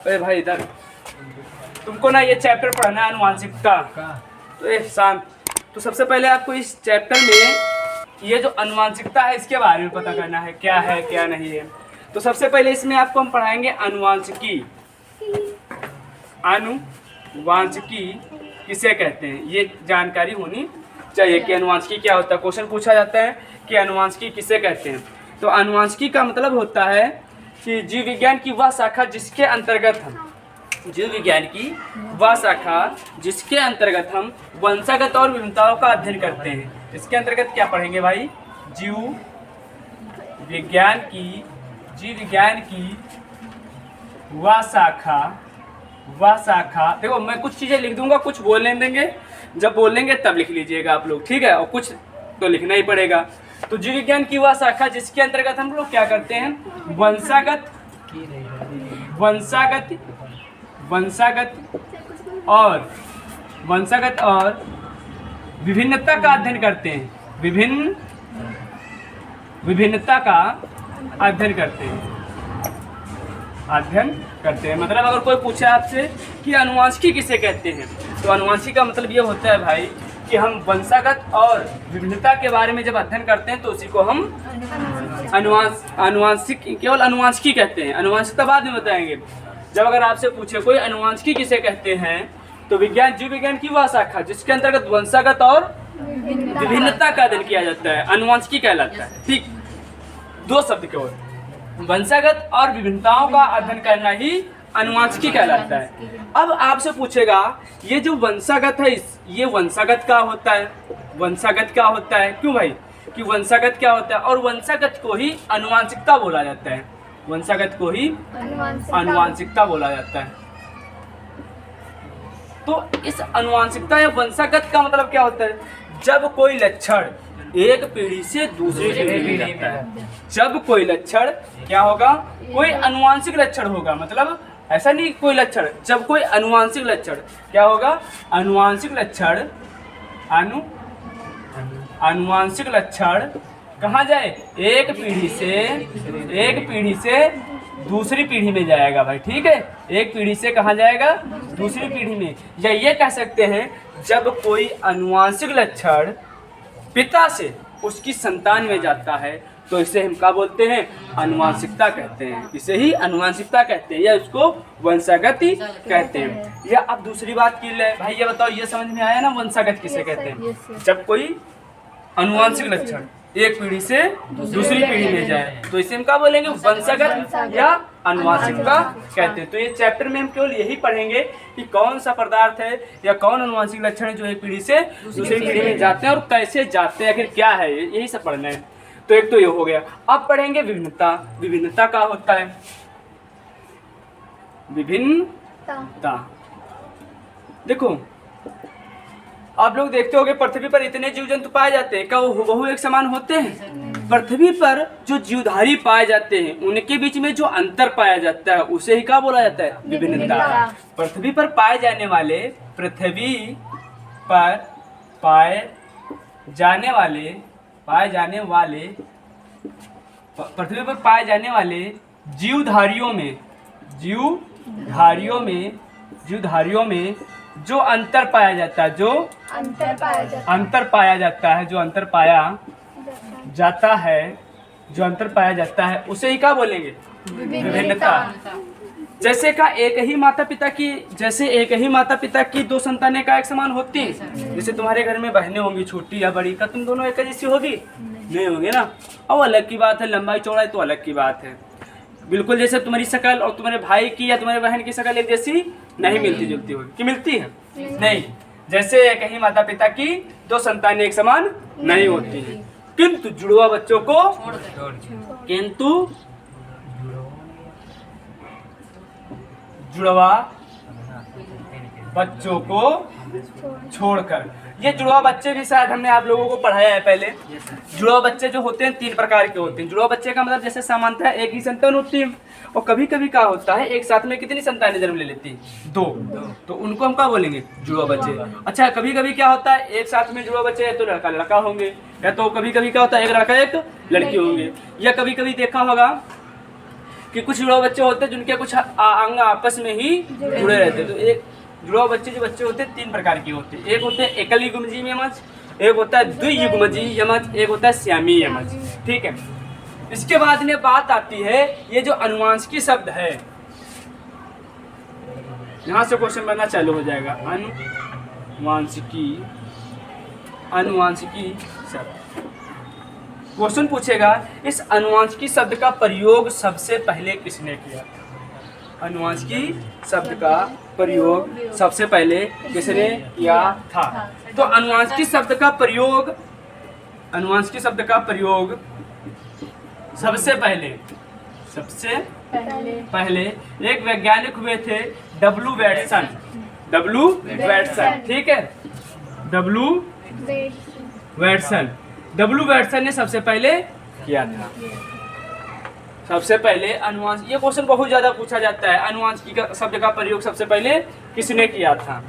अरे भाई इधर तुमको ना ये चैप्टर पढ़ना है अनुवांशिकता। तो ए शांत। तो सबसे पहले आपको इस चैप्टर में ये जो अनुवांशिकता है इसके बारे में पता करना है, क्या है क्या नहीं है। तो सबसे पहले इसमें आपको हम पढ़ाएंगे अनुवांशिकी। अनुवांशिकी किसे कहते हैं ये जानकारी होनी चाहिए कि अनुवांशिकी क्या होता है। क्वेश्चन पूछा जाता है कि अनुवांशिकी किसे कहते हैं। तो अनुवांशिकी का मतलब होता है कि जीव विज्ञान की वह शाखा जिसके अंतर्गत हम वंशागत और विभिन्नताओं का अध्ययन करते हैं। इसके अंतर्गत क्या पढ़ेंगे भाई? जीव विज्ञान की वह शाखा। देखो मैं कुछ चीज़ें लिख दूंगा, कुछ बोलने देंगे, जब बोलेंगे तब लिख लीजिएगा आप लोग, ठीक है? और कुछ तो लिखना ही पड़ेगा। तो जीव विज्ञान की वह शाखा जिसके अंतर्गत हम लोग क्या करते हैं? वंशागत और विभिन्नता का अध्ययन करते हैं। विभिन्नता का अध्ययन करते हैं। मतलब अगर कोई पूछे आपसे कि अनुवांशिकी किसे कहते हैं, तो अनुवांशिकी का मतलब ये होता है भाई कि हम वंशागत और विभिन्नता के बारे में जब अध्ययन करते हैं तो उसी को हम केवल अनुवांशिकी कहते हैं। अनुवांशिकता बाद में बताएंगे। जब अगर आपसे पूछे कोई अनुवांशिकी किसे कहते हैं, तो जीव विज्ञान की वह शाखा जिसके अंतर्गत वंशागत और विभिन्नता का अध्ययन किया जाता है, अनुवांशिकी कहलाता है। ठीक, दो शब्द केवल, वंशागत और विभिन्नताओं का अध्ययन करना ही अनुवांशिकी कहलाता है। अब आपसे पूछेगा ये जो वंशागत है, ये वंशागत क्या होता है? क्यों भाई? कि वंशागत क्या होता है? और वंशागत को ही अनुवांशिकता बोला जाता है। तो इस अनुवांशिकता या वंशागत का मतलब क्या होता है? जब कोई लक्षण एक पीढ़ी से दूसरी पीढ़ी में जाता है, जब कोई लक्षण क्या होगा? कोई अनुवांशिक लक्षण होगा। मतलब ऐसा नहीं कोई लक्षण, जब कोई अनुवांशिक लक्षण क्या होगा? अनुवांशिक लक्षण कहाँ जाए? एक पीढ़ी से दूसरी पीढ़ी में जाएगा भाई, ठीक है? एक पीढ़ी से कहाँ जाएगा? दूसरी पीढ़ी में। या ये कह सकते हैं जब कोई अनुवांशिक लक्षण पिता से उसकी संतान में जाता है तो इसे हम क्या बोलते हैं? अनुवांशिकता कहते हैं। इसे ही अनुवांशिकता कहते हैं या इसको वंशागति कहते हैं। या अब दूसरी बात की ले भाई, ये बताओ, ये समझ में आया ना वंशागत किसे कहते हैं? जब कोई अनुवांशिक लक्षण एक पीढ़ी से दूसरी पीढ़ी में जाए तो इसे हम क्या बोलेंगे? वंशागत या अनुवांशिकता कहते हैं। तो ये चैप्टर में हम केवल यही पढ़ेंगे कि कौन सा पदार्थ है या कौन अनुवांशिक लक्षण है जो एक पीढ़ी से दूसरी पीढ़ी में जाते हैं और कैसे जाते हैं, आखिर क्या है, यही सब पढ़ना है। तो एक तो ये हो गया। अब पढ़ेंगे विभिन्नता क्या होता है? विभिन्नता, देखो आप लोग देखते होंगे पृथ्वी पर इतने जीव जंतु पाए जाते हैं, क्या वो हुबहू एक समान होते हैं? पृथ्वी पर जो जीवधारी पाए जाते हैं उनके बीच में जो अंतर पाया जाता है उसे ही क्या बोला जाता है? विभिन्नता। पृथ्वी पर पाए जाने वाले जीवधारियों में जो अंतर पाया जाता है उसे ही क्या बोलेंगे? विभिन्नता। जैसे एक ही माता पिता की दो संतानें का एक समान होती हैं। जैसे तुम्हारे घर में बहनें होंगी छोटी या बड़ी, का तुम दोनों एक जैसी होगी? नहीं होंगे ना। और अलग की बात है, लंबाई चौड़ाई तो अलग की बात है। बिल्कुल जैसे तुम्हारी शक्ल और तुम्हारे भाई की या तुम्हारे बहन की शक्ल एक जैसी नहीं मिलती जुलती होगी, कि मिलती है? नहीं। जैसे एक ही माता पिता की दो संतानें एक समान नहीं होती हैं, किंतु जुड़वा बच्चों को छोड़कर, ये जुड़वा बच्चे भी शायद हमने आप लोगों को पढ़ाया है पहले। जुड़वा बच्चे जो होते हैं 3 प्रकार के होते हैं। जुड़वा बच्चे का मतलब जैसे सामान्यतः एक ही संतान होती है, और कभी कभी क्या होता है एक साथ में कितनी संतानें जन्म ले लेती हैं? 2। तो उनको हम क्या बोलेंगे? जुड़वा बच्चे। अच्छा, कभी कभी क्या होता है एक साथ में जुड़वा बच्चे, या तो लड़का लड़का होंगे, या तो कभी कभी क्या होता है एक लड़का एक लड़की होंगे। या कभी कभी देखा होगा कि कुछ जुड़ाव बच्चे होते हैं जिनके कुछ अंग आपस में ही जुड़े रहते हैं। तो एक जुड़ाव बच्चे जो बच्चे होते हैं 3 प्रकार के होते हैं। एक होते हैं एकल युग्मजीय यमज, एक होता है द्वियुग्मजीय यमज, एक होता है श्यामी यमज। ठीक है, इसके बाद में बात आती है ये जो अनुवांशिकी शब्द है, यहाँ से क्वेश्चन बनना चालू हो जाएगा। अनुवांशिकी शब्द क्वेश्चन पूछेगा, इस अनुवांशिकी शब्द का प्रयोग सबसे पहले किसने किया? अनुवांशिकी शब्द का प्रयोग सबसे पहले किसने किया था? तो अनुवांशिकी शब्द का प्रयोग सबसे पहले एक वैज्ञानिक हुए थे, डब्ल्यू वैटसन। ठीक है, डब्ल्यू वैटसन ने सबसे पहले किया था। सबसे पहले अनुवांशिकी, ये क्वेश्चन बहुत ज्यादा पूछा जाता है, अनुवांशिकी का शब्द का प्रयोग सबसे पहले किसने किया था?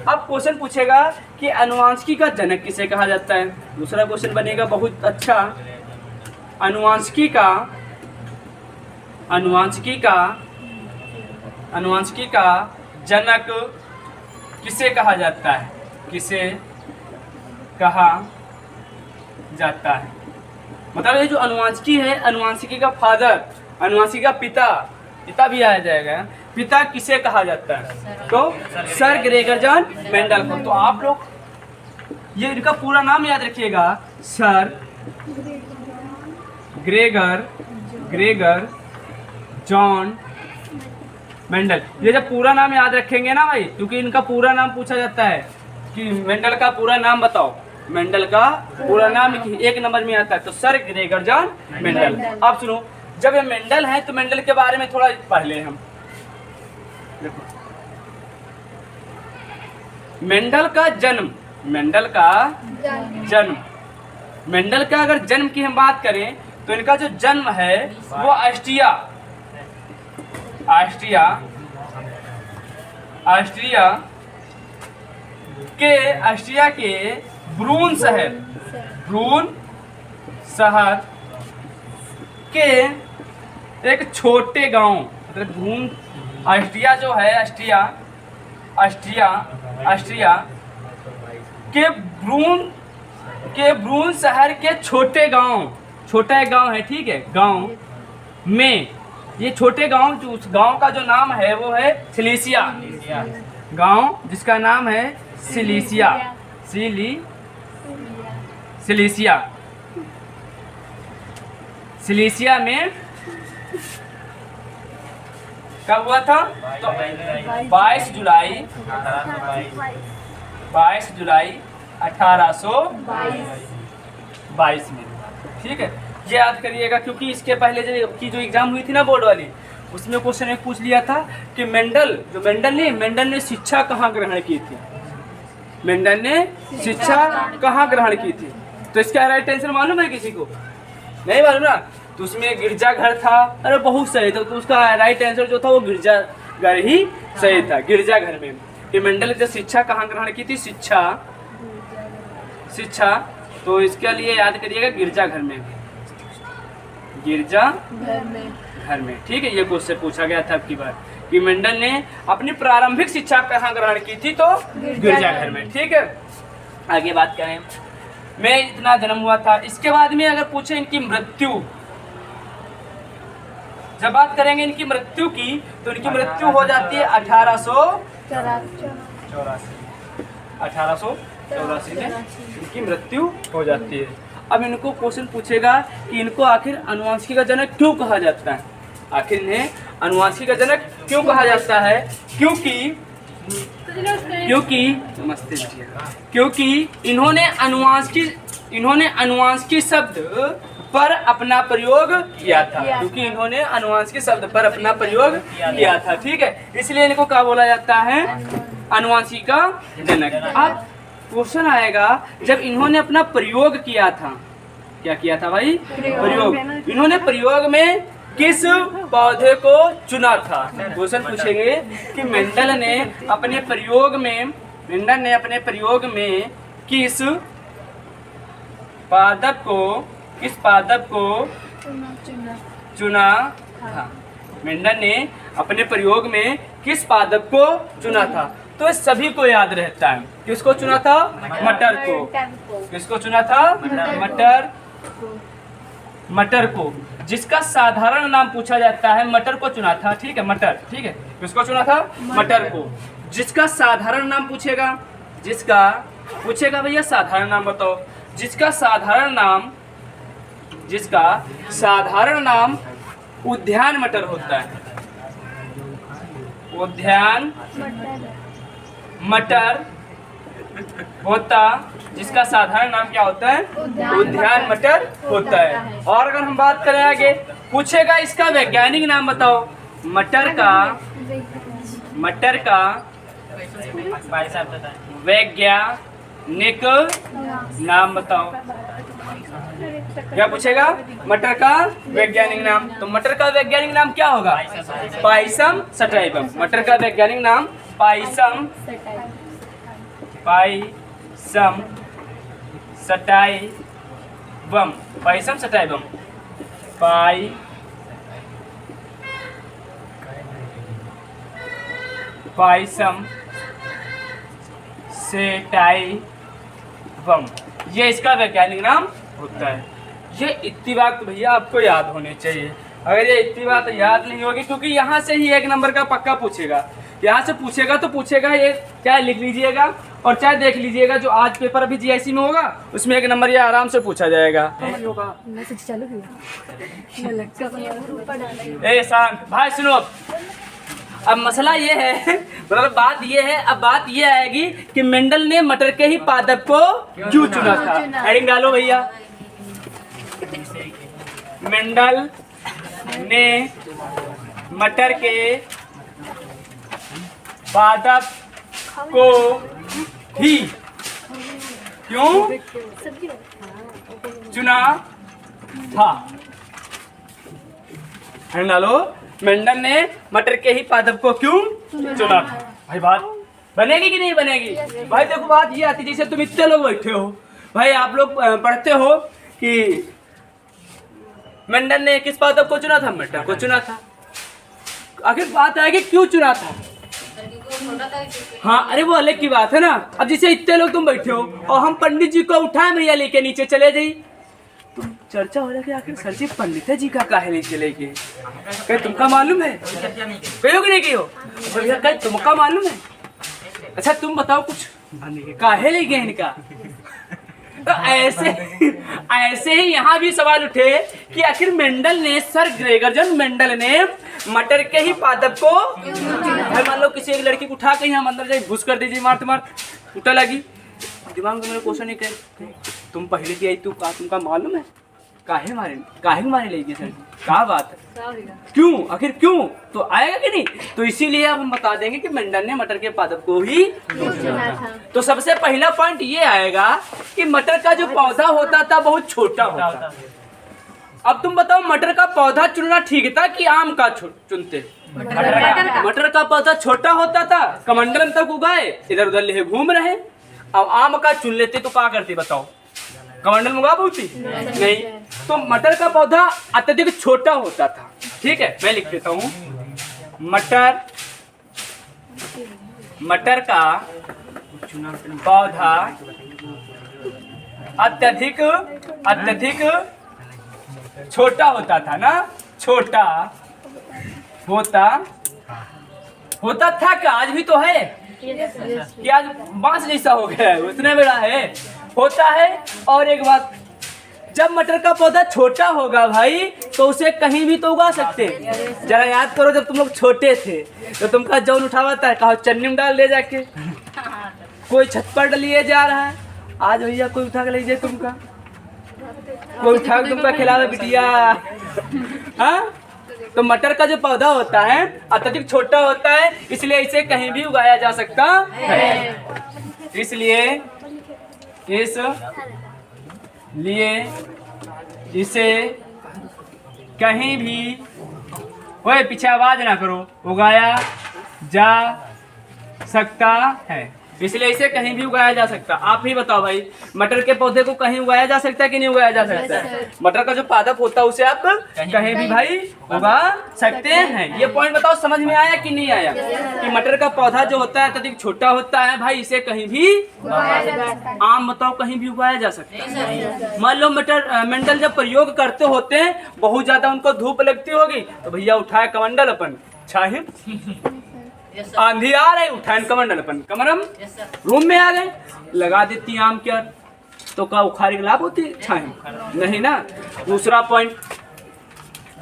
अब क्वेश्चन पूछेगा कि अनुवांशिकी का जनक किसे कहा जाता है? दूसरा क्वेश्चन बनेगा बहुत अच्छा, अनुवांशिकी का जनक किसे कहा जाता है? किसे कहा जाता है? मतलब ये जो अनुवांशिकी है, अनुवांशिकी का फादर, अनुवांशिकी का पिता भी आया जाएगा, पिता किसे कहा जाता है? तो सर ग्रेगर जॉन मेंडल को। तो आप लोग ये इनका पूरा नाम याद रखिएगा, सर ग्रेगर जॉन मेंडल। ये जब पूरा नाम याद रखेंगे ना भाई, क्योंकि इनका पूरा नाम पूछा जाता है कि मेंडल का पूरा नाम बताओ, मेंडल का पूरा नाम 1 नंबर में आता है, तो सर ग्रेगर जॉन मेंडल। अब सुनो, जब ये मेंडल है तो मेंडल के बारे में थोड़ा पढ़ ले हम। मेंडल का अगर जन्म की हम बात करें तो इनका जो जन्म है वो ऑस्ट्रिया के ब्रून शहर के एक छोटे गांव, मतलब ब्रून, ऑस्ट्रिया जो है, ऑस्ट्रिया के ब्रून शहर के छोटा एक गांव है, ठीक है, गांव में, ये छोटे गांव, जो उस गांव का जो नाम है वो है सिलीसिया, गांव जिसका नाम है सिलीसिया में कब हुआ था? तो 22 जुलाई 1822 में। ठीक है, ये याद करिएगा, क्योंकि इसके पहले जो एग्जाम हुई थी ना बोर्ड वाली, उसमें क्वेश्चन एक पूछ लिया था कि मेंडल ने शिक्षा कहाँ ग्रहण की थी? मेंडल ने शिक्षा कहाँ ग्रहण की थी? तो इसका राइट आंसर मालूम है किसी को? नहीं मालूम ना? तो उसमें गिरजाघर था, अरे बहुत सही था, तो उसका राइट आंसर जो था वो गिरजाघर ही सही था, गिरजाघर में। कि मेंडल ने शिक्षा कहाँ ग्रहण की थी? शिक्षा, तो इसके लिए याद करिएगा गिरजाघर में, घर में। ठीक है, ये क्वेश्चन पूछा गया था अब की बार कि मेंडल ने अपनी प्रारंभिक शिक्षा कहाँ ग्रहण की थी? तो गिरजाघर में। ठीक है, आगे बात करें, में इतना जन्म हुआ था। इसके बाद में अगर पूछे इनकी मृत्यु, जब बात करेंगे इनकी मृत्यु की, तो इनकी मृत्यु हो जाती है 1884 में इनकी मृत्यु हो जाती है। अब इनको क्वेश्चन पूछेगा कि इनको आखिर अनुवांशिकी का जनक क्यों कहा जाता है? आखिर इन्हें अनुवांशिकी का जनक क्यों कहा जाता है? क्योंकि नमस्ते भैया, क्योंकि इन्होंने अनुवांशिकी शब्द पर अपना प्रयोग किया था, ठीक है, इसलिए इनको क्या बोला जाता है? अनुवांशिकी का जनक। अब क्वेश्चन आएगा, जब इन्होंने अपना प्रयोग किया था, क्या किया था भाई? प्रयोग। इन्होंने प्रयोग में किस पौधे को चुना था? क्वेश्चन पूछेंगे कि मेंडल ने अपने प्रयोग में किस पादप को चुना था? मेंडल ने अपने प्रयोग में किस पादप को चुना था? तो इस सभी को याद रहता है। किसको चुना था? मटर को। किसको चुना था? मटर को। जिसका साधारण नाम पूछा जाता है, मटर को चुना था। ठीक है, मटर। ठीक है, किसको चुना था? मटर को। जिसका साधारण नाम पूछेगा, भैया साधारण नाम बताओ। जिसका साधारण नाम उद्यान मटर होता है। उद्यान मटर होता, जिसका साधारण नाम क्या होता है? उद्यान मटर होता है। और अगर हम बात करें आगे, पूछेगा इसका वैज्ञानिक नाम बताओ। मटर का वैज्ञानिक नाम बताओ। क्या पूछेगा? मटर का वैज्ञानिक नाम। तो मटर का वैज्ञानिक नाम क्या होगा? Pisum sativum. मटर का वैज्ञानिक नाम Pisum sativum. Pisum sativum. Pisum sativum, ये इसका वैज्ञानिक नाम होता है। ये इतनी बात तो भैया आपको याद होनी चाहिए। अगर ये इतनी बात याद नहीं होगी, क्योंकि यहाँ से ही 1 नंबर का पक्का पूछेगा। यहाँ से पूछेगा तो पूछेगा, ये चाहे लिख लीजिएगा और चाहे देख लीजिएगा। जो आज पेपर अभी जीआईसी में होगा उसमें 1 नंबर ये आराम से पूछा जाएगा। ए शांत भाई, सुनो। अब मसला ये है, मतलब बात ये है, अब बात ये आएगी कि मेंडल ने मटर के ही पादप को क्यों चुना था। हेडिंग डालो भैया। मेंडल ने मटर के पादप को ही क्यों चुना था? हेडिंग डालो। मेंडल ने मटर के ही पादप को क्यों चुना था? भाई बात बनेगी कि नहीं बनेगी? भाई देखो, बात ये आती, जैसे तुम इतने लोग बैठे हो भाई, आप लोग पढ़ते हो कि मेंडल ने किस पादप को चुना था? मटर को चुना था। आखिर बात आएगी क्यों चुना था? हाँ, अरे वो अलग की बात है ना। अब जैसे इतने लोग तुम बैठे हो और हम पंडित जी को उठाए भैया लेके नीचे चले जाइए, तो चर्चा हो जाएगी आखिर सर जी पंडित जी का काहे नहीं चले गए? कहीं तुमका मालूम है? कहो कि नहीं कहो भैया, कहीं तुमका मालूम है? अच्छा तुम बताओ कुछ, काहे ले गए इनका? तो ऐसे ही यहाँ भी सवाल उठे कि आखिर मेंडल ने, सर ग्रेगरजन मेंडल ने मटर के ही पादप को, मान लो किसी एक लड़की को उठा के यहाँ अंदर जाए घुस कर दीजिए, मारते उठा लगी, दिमाग में मेरे क्वेश्चन नहीं करे, तुम पहले की आई, तुमका मालूम है काहे मारे लेगी सर? क्या बात है? क्यों? आखिर क्यों? तो आएगा कि नहीं? तो इसीलिए अब हम बता देंगे कि मेंडल ने मटर के पादप को ही चुना था। तो सबसे पहला पॉइंट ये आएगा कि मटर का जो पौधा होता था बहुत छोटा होता था। अब तुम बताओ, मटर का पौधा चुनना ठीक था कि आम का चुनते? मटर का पौधा छोटा होता था, कमंडलम तक उगाए, इधर उधर ले घूम रहे। अब आम का चुन लेते तो क्या करते बताओ? कमंडल में उगा बहुती नहीं। तो मटर का पौधा अत्यधिक छोटा होता था। ठीक है, मैं लिख देता हूँ, मटर का पौधा अत्यधिक छोटा होता था ना, छोटा होता था। क्या आज भी तो है कि आज बांस जैसा हो गया है, उतने बड़ा है, होता है। और एक बात, जब मटर का पौधा छोटा होगा भाई तो उसे कहीं भी तो उगा सकते। जरा याद करो, जब तुम लोग छोटे थे तो तुमका जौन उठावाता है, कहा चन्नी में डाल ले जाके, कोई छत पर लिए जा रहा है, आज भैया कोई उठा के ले जाए तुमका, कोई उठा के तुमका खिलावे बिटिया। हाँ, तो मटर का जो पौधा होता है अत्यधिक छोटा होता है, इसलिए इसे कहीं भी उगाया जा सकता है। इसलिए इसे कहीं भी, ओए पीछे आवाज ना करो, उगाया जा सकता है। इसलिए इसे कहीं भी उगाया जा सकता है। आप ही बताओ भाई, मटर के पौधे को कहीं उगाया जा सकता है कि नहीं उगाया जा सकता है? मटर का जो पादप होता है उसे आप कहीं भी भाई उगा सकते हैं। ये पॉइंट बताओ समझ में आया कि नहीं आया, कि मटर का पौधा जो होता है अत्यधिक छोटा होता है भाई, इसे कहीं भी, आम बताओ कहीं भी उगाया जा सकता है। मान लो मंडल जब प्रयोग करते होते हैं, बहुत ज्यादा उनको धूप लगती होगी, तो भैया उठाए कमंडल अपन छाहिब, आंधी आ रही उठाए कमंडल अपन कमरम, रूम में आ गए, लगा देती आम क्या, तो का उखाड़ी लाभ होती छाहिब नहीं ना। दूसरा पॉइंट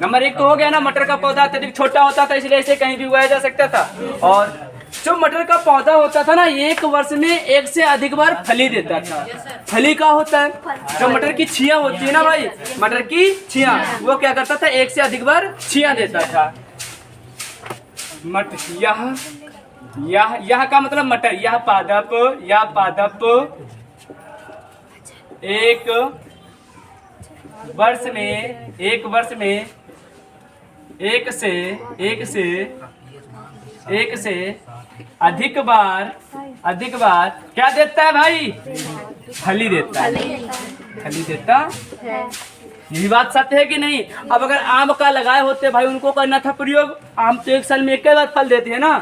नंबर 1 तो हो गया ना, मटर का पौधा अत्यधिक छोटा होता था इसलिए इसे कहीं भी उगाया जा सकता था। और जो मटर का पौधा होता था ना, 1 वर्ष में 1 से अधिक बार फली देता था। फली का होता है, जो मटर की छियां होती है ना भाई, मटर की छियां, वो क्या करता था 1 से अधिक बार छियां देता था। यह का मतलब मटर, यह पादप 1 वर्ष में 1 से अधिक बार क्या देता है भाई? फली देता है। यही बात सत्य है कि नहीं? अब अगर आम का लगाए होते भाई, उनको करना था प्रयोग, आम तो 1 साल में 1 बार फल देते हैं ना,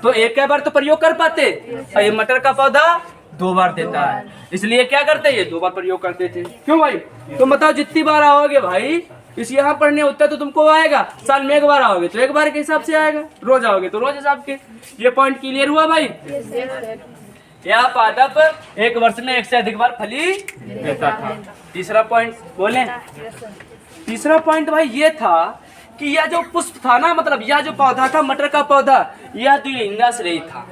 तो 1 बार तो प्रयोग कर पाते, और ये मटर का पौधा 2 बार देता है, इसलिए क्या करते, ये 2 बार प्रयोग करते थे। क्यों भाई? तो बताओ जितनी बार आओगे भाई, इस यहाँ पढ़ने उतना तो तुमको आएगा, साल में 1 बार आओगे तो 1 बार के हिसाब से आएगा, रोज आओगे तो रोज हिसाब के। ये पॉइंट क्लियर हुआ भाई? यह पादप 1 वर्ष में 1 से अधिक बार फली देता था। तीसरा पॉइंट बोले, तीसरा पॉइंट भाई ये था कि यह जो पुष्प था ना, मतलब यह जो पौधा था मटर का पौधा, यह द्विलिंगाश्रयी था।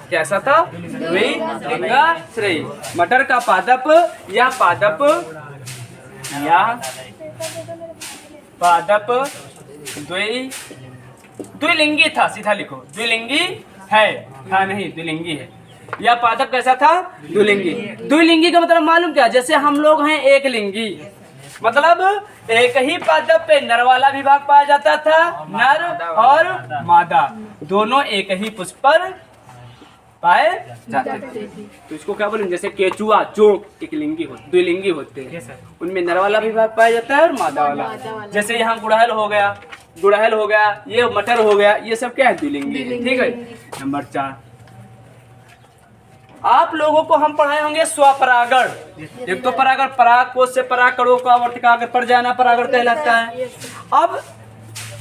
कैसा था? द्विलिंगाश्रयी। मटर का पादप, यह पादप द्विलिंगी था। सीधा लिखो, द्विलिंगी है, था नहीं द्विलिंगी है। यह पादप कैसा था? द्विलिंगी। द्विलिंगी का मतलब मालूम क्या? जैसे हम लोग हैं एक लिंगी, मतलब एक ही पादप पे नर वाला विभाग पाया जाता था, नर और मादा दोनों एक ही पुष्प पर पाए जाते थे। तो इसको क्या बोलेंगे? जैसे केचुआ, चोक एक लिंगी होते, द्विलिंगी होते हैं, उनमें नर वाला विभाग पाया जाता है और मादा वाला। जैसे यहाँ गुड़हल हो गया, ये मटर हो गया, ये सब क्या है? द्विलिंगी। ठीक है। नंबर 4, आप लोगों को हम पढ़ाए होंगे स्वपरागण। एक तो परागण, पराग कोश से पराग करो का वर्त का अगर पड़ जाना परागण कहलाता है। अब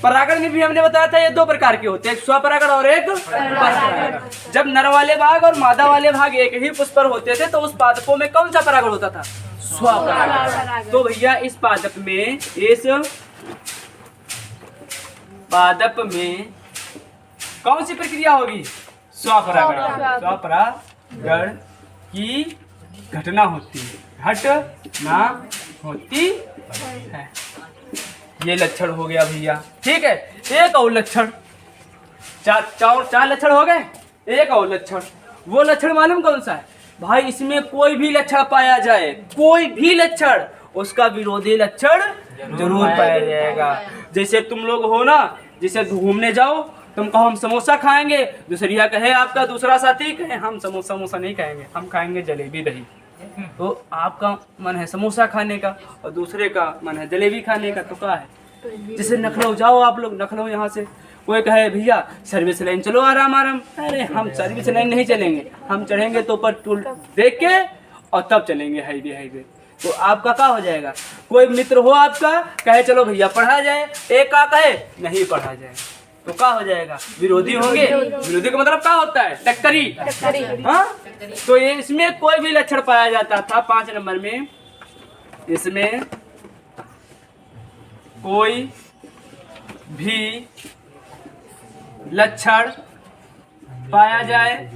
परागण में भी हमने बताया था ये 2 प्रकार के होते हैं, एक स्वपरागण और एक परपरागण। जब नर वाले भाग और मादा वाले भाग एक ही पुष्प पर होते थे तो उस पादपों में कौन सा परागण होता था? स्वपरागण। तो भैया इस पादप में कौन सी प्रक्रिया होगी? स्वपरागण की घटना होती है। ये लक्षण हो गया भैया। ठीक है। एक और लक्षण, 4 लक्षण हो गए। एक और लक्षण, वो लक्षण मालूम कौन सा है भाई? इसमें कोई भी लक्षण पाया जाए, कोई भी लक्षण, उसका विरोधी लक्षण जरूर पाया जाएगा। जैसे तुम लोग हो ना, जैसे घूमने जाओ, तुम कहो हम समोसा खाएंगे, दूसरिया कहे आपका दूसरा साथी कहे हम समोसा नहीं खाएंगे, हम खाएंगे जलेबी दही। तो आपका मन है समोसा खाने का और दूसरे का मन है जलेबी खाने का, तो क्या है? जैसे नखलऊ जाओ आप लोग, नखलऊ यहाँ से कोई कहे भैया सर्विस लाइन चलो आराम, अरे हम सर्विस लाइन नहीं चलेंगे, हम चढ़ेंगे तो ऊपर टूल देख के और तब चलेंगे हाईवे। तो आपका क्या हो जाएगा? कोई मित्र हो आपका कहे चलो भैया पढ़ा जाए, एक का कहे नहीं पढ़ा जाए, तो क्या हो जाएगा? विरोधी होंगे। विरोधी का मतलब क्या होता है? टक्करी। हाँ, तो ये इसमें कोई भी लक्षण पाया जाता था। 5 नंबर में इसमें कोई भी लक्षण पाया जाए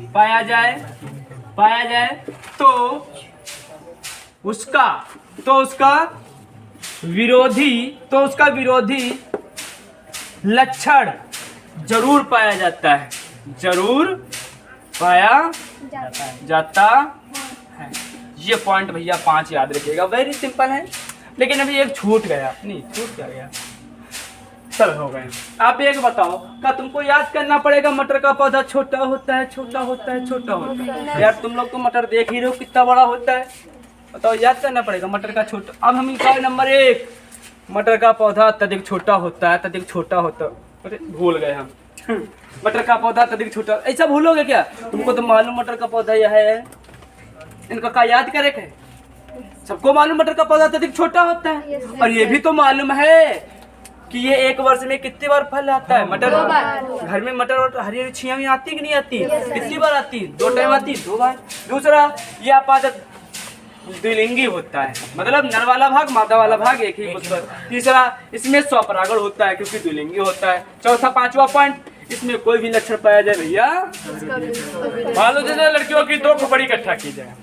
तो उसका विरोधी लक्षण जरूर पाया जाता है, ये पॉइंट भैया 5 याद रखिएगा। वेरी सिंपल है, लेकिन अभी एक छूट गया। नहीं, छूट क्या गया? चल हो गए। आप एक बताओ, क्या तुमको याद करना पड़ेगा मटर का पौधा छोटा होता है, छोटा होता है, छोटा होता है? यार तुम लोग तो मटर देख ही रहे हो कितना बड़ा होता है। बताओ, याद करना पड़ेगा मटर का छोटा। अब हम निकाल नंबर 1, मटर का पौधा अत्यधिक छोटा होता है, अत्यधिक छोटा होता है। अरे भूल गए हम। मटर का पौधा अत्यधिक छोटा, ऐसा भूलोगे क्या? तुमको तो मालूम मटर का पौधा यह है, इनका क्या याद करे के? सबको मालूम मटर का पौधा अत्यधिक छोटा होता है। और ये भी तो मालूम है कि ये एक वर्ष में कितनी बार फल आता है। मटर घर में मटर और हरी हरी छियां आती कि नहीं आती? कितनी बार आती? 2 टाइम आती, 2 बार। दूसरा, ये आपादक द्विलिंगी होता है, मतलब नर वाला भाग मादा वाला भाग एक ही पुष्प। तीसरा, इसमें स्वपरागण होता है क्योंकि द्विलिंगी होता है। चौथा, 5वां पॉइंट, इसमें कोई भी लक्षण पाया जाए भैया, मान लो जैसे लड़कियों की 2 खुपड़ी इकट्ठा की जाए,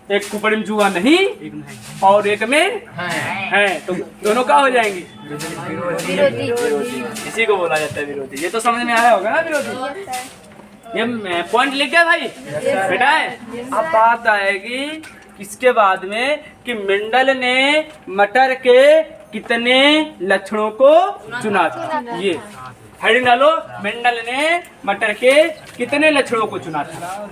एक खुपड़ी में जुआ नहीं और एक में है, तो दोनों क्या हो जाएंगे? इसी को बोला जाता है विरोधी। ये तो समझ में आया होगा ना विरोधी। ये पॉइंट लिख गया भाई बेटा है। अब बात आएगी इसके बाद में कि मेंडल ने मटर के कितने लक्षणों को चुना था। ये हेडिंग डालो, मेंडल ने मटर के कितने लक्षणों को चुना था।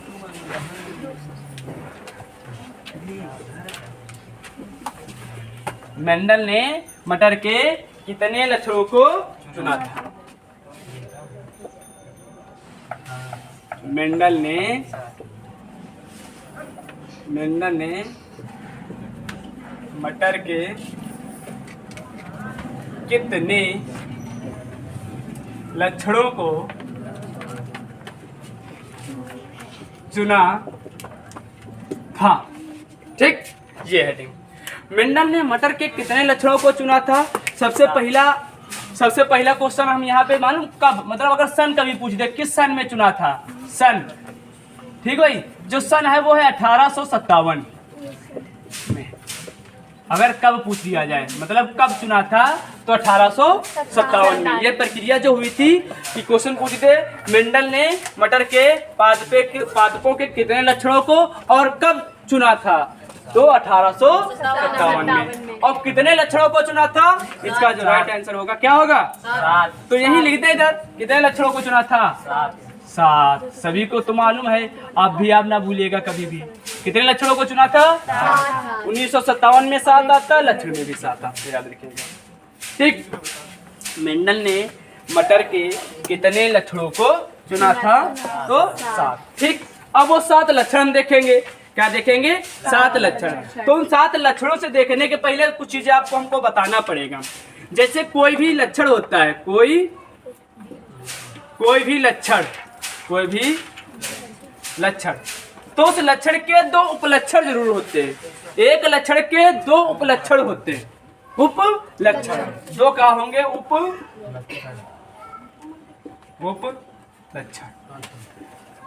मेंडल ने मटर के कितने लक्षणों को चुना था। मेंडल ने मटर के कितने लक्षणों को चुना था। ठीक, ये हेडिंग। मेंडल ने मटर के कितने लक्षणों को चुना था। सबसे पहला क्वेश्चन हम यहाँ पे मालूम कब, मतलब अगर सन कभी पूछ दे, किस सन में चुना था? सन, ठीक भाई, जो सन है वो है 1857 में। अगर कब पूछ दिया जाए, मतलब कब चुना था, तो 1857 में। ये प्रक्रिया जो हुई थी कि क्वेश्चन पूछते मेंडल ने मटर के पादपों के कितने लक्षणों को और कब चुना था, तो 1857 में। और कितने लक्षणों को चुना था, इसका जो राइट आंसर होगा क्या होगा? 7। तो यही लिखते इधर, कितने लक्षणों को चुना था? 7। सभी को तो मालूम है, आप ना भूलिएगा कभी भी। कितने लक्षणों को चुना था? 1957 में 7 आता, लक्षण में भी 7 आपको याद रखिएगा। ठीक, मेंडल ने मटर के कितने लक्षणों को चुना था, तो 7। ठीक, अब वो 7 लक्षण देखेंगे। क्या देखेंगे? 7 लक्षण। तो उन 7 लक्षणों से देखने के पहले कुछ चीजें आपको हमको बताना पड़ेगा। जैसे कोई भी लक्षण होता है, कोई भी लक्षण, तो उस लक्षण के 2 उपलक्षण जरूर होते हैं। एक लक्षण के 2 उपलक्षण होते हैं। उपलक्षण 2 क्या होंगे? उपलक्षण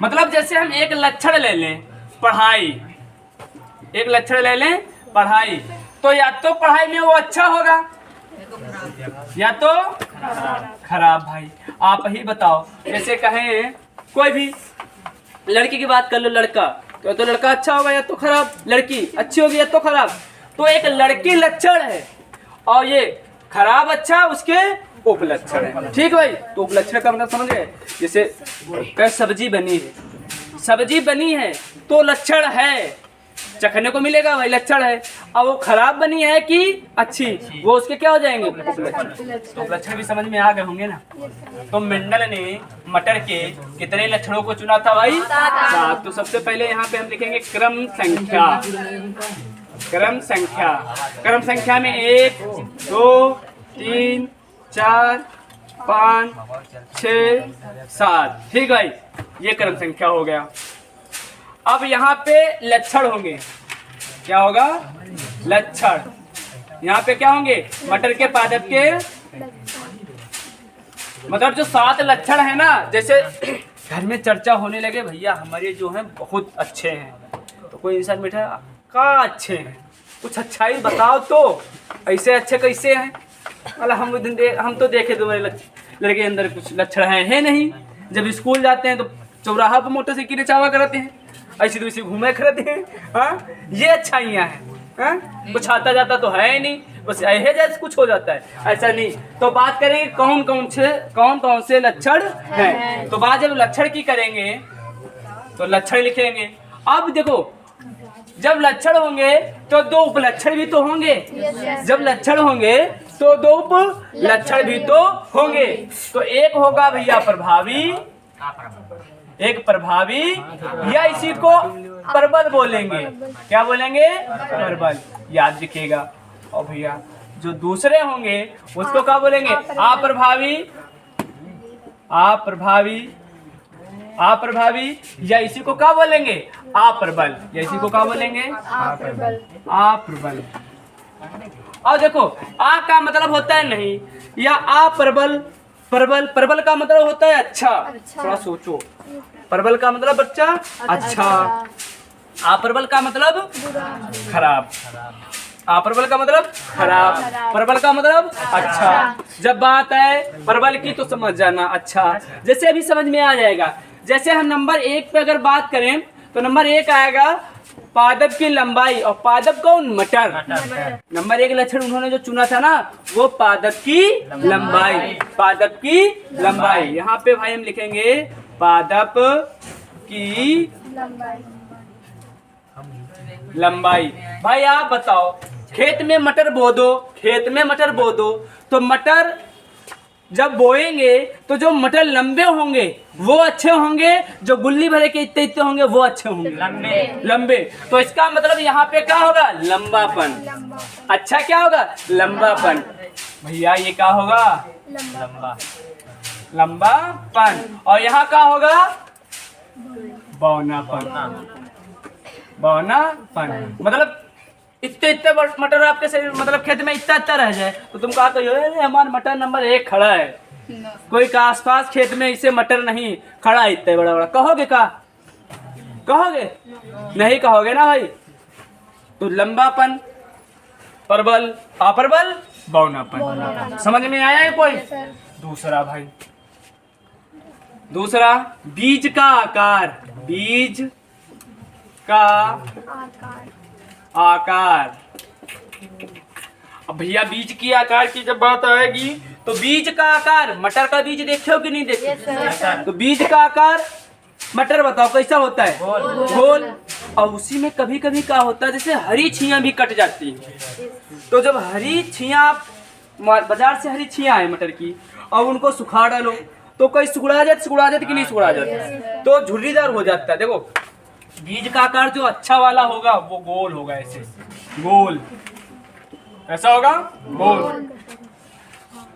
मतलब जैसे हम एक लक्षण ले लें पढ़ाई, एक लक्षण ले लें पढ़ाई, तो या तो पढ़ाई में वो अच्छा होगा या तो खराब। भाई आप ही बताओ, जैसे कहें कोई भी लड़की की बात कर लो, लड़का तो लड़का अच्छा होगा या तो खराब, लड़की अच्छी होगी या तो खराब। तो एक लड़की लक्षण है और ये खराब अच्छा उसके उपलक्षण है। ठीक भाई, तो उपलक्षण का मतलब समझ गए। जैसे सब्जी बनी है तो लक्षण है, चखने को मिलेगा भाई, लक्षण है। अब वो खराब बनी है कि अच्छी, वो उसके क्या हो जाएंगे? उपलक्षण। तो लक्षण भी समझ में आ गए होंगे ना। तो मेंडल ने मटर के कितने लक्षणों को चुना था भाई? 7। तो सबसे पहले यहाँ पे हम लिखेंगे क्रम संख्या में 1 2 3 4 5 6 7। ठीक भाई, ये क्रम संख्या हो गया। अब यहाँ पे लक्षण होंगे। क्या होगा? लक्षण। यहाँ पे क्या होंगे? मटर के पादप के, मतलब जो 7 लक्षण है ना। जैसे घर में चर्चा होने लगे, भैया हमारे जो हैं बहुत अच्छे हैं, तो कोई इंसान बैठा, का अच्छे हैं, कुछ अच्छाई बताओ तो, ऐसे अच्छे कैसे हैं? अला हम तो देखे तुम्हारे लड़के अंदर कुछ लक्षण है नहीं। जब स्कूल जाते हैं तो चौराहा पर मोटरसाइकिल चावा कराते हैं, ऐसी तो ऐसी घूमे करते हैं। हाँ, ये अच्छाइयाँ हैं। हैं? कुछ आता जाता तो है ही नहीं, बस ऐसे जैसे कुछ हो जाता है, ऐसा नहीं। तो बात करेंगे कौन कौन से लक्षण हैं। तो बात जब लक्षण की करेंगे तो लक्षण लिखेंगे। अब देखो जब लक्षण होंगे तो दो उपलक्षण भी तो होंगे, जब लक्षण होंगे तो दो उपलक्षण भी तो होंगे। तो एक होगा भैया प्रभावी, एक प्रभावी, या इसी को प्रबल बोलेंगे। क्या बोलेंगे? प्रबल, याद रखिएगा। और भैया जो दूसरे होंगे उसको क्या बोलेंगे? अप्रभावी, अप्रभावी, अप्रभावी, या इसी को क्या बोलेंगे? अप्रबल, या इसी को क्या बोलेंगे? अप्रबल। और देखो आ का मतलब होता है नहीं, या अप्रबल, प्रबल, प्रबल का मतलब होता है अच्छा। थोड़ा सोचो, प्रबल का मतलब बच्चा अच्छा, अप्रबल का मतलब खराब, अप्रबल का मतलब खराब, प्रबल का मतलब अच्छा। जब बात है प्रबल की तो समझ जाना अच्छा, जैसे अभी समझ में आ जाएगा। जैसे हम नंबर 1 पे अगर बात करें तो नंबर 1 आएगा पादप की लंबाई, और पादप कौन? मटर। नंबर 1 लक्षण उन्होंने जो चुना था ना वो पादप की लंबाई, पादप की लंबाई। यहाँ पे भाई हम लिखेंगे पादप की लंबाई। भाई आप बताओ, खेत में मटर बो दो, खेत में मटर बो दो, तो मटर जब बोएंगे तो जो मटर लंबे होंगे वो अच्छे होंगे, जो गुल्ली भरे के इतने इतने होंगे वो अच्छे होंगे लंबे। तो इसका मतलब यहाँ पे क्या होगा? लंबापन। अच्छा क्या होगा? लंबापन। भैया ये क्या होगा? लंबा, लंबापन। और यहाँ क्या होगा? बौनापन, बौनापन। मतलब इतने इतने मटर आपके शरीर मतलब खेत में इतना इतना रह जाए तो तुम कहा कहो हमारा मटर नंबर 1 खड़ा है, कोई का आसपास खेत में इसे मटर नहीं खड़ा इतने बड़ा बड़ा, कहोगे? का कहोगे? नहीं कहोगे ना भाई। तो लंबापन, प्रबल, अप्रबल, बौनापन। समझ में आया है कोई? दूसरा भाई, दूसरा बीज का आकार, बीज का आकार। अब भैया बीज की आकार की जब बात आएगी तो बीज का आकार, मटर का बीज देखे हो कि नहीं देखे? तो बीज का आकार मटर बताओ कैसा होता है? गोल। और उसी में कभी कभी क्या होता है जैसे हरी छियां भी कट जाती हैं। तो जब हरी छियां, बाजार से हरी छियां आए मटर की और उनको सुखा डालो तो कोई सुखड़ा जाती कि नहीं सुखड़ा जाती, तो झुर्रीदार हो जाता है। देखो बीज का आकार जो अच्छा वाला होगा वो गोल होगा, ऐसे गोल, ऐसा होगा गोल।